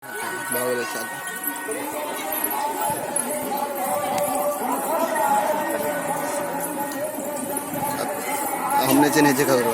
बावले चालू हमने नीचे खबर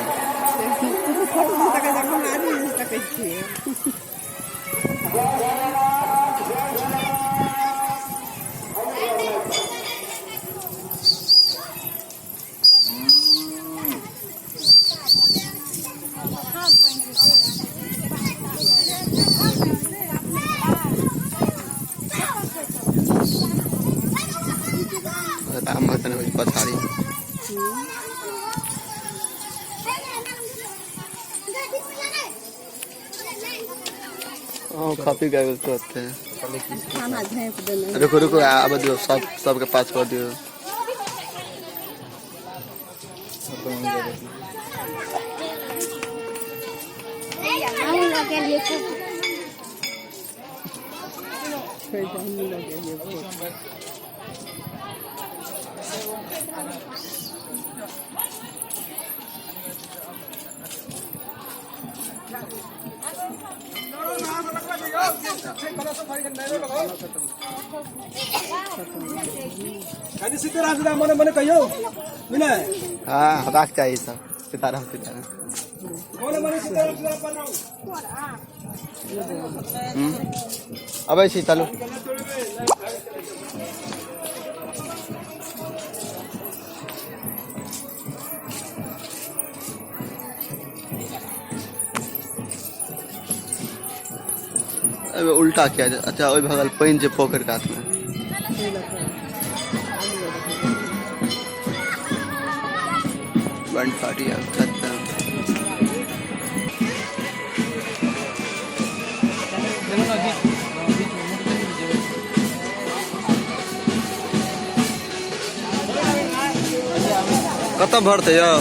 पछाड़ी कॉपी कागज करते हैं। रुको रुको अब दियो सबके पास कर दियो। मने मने कहियो हाँ राख चाहिए सब सितारा सितारा मने मने सीताराम अब ऐसे चलो अब उल्टा किया जाए। अच्छा वही भगल पैन से पोखर काट में बंद पार्टी कत भरते यो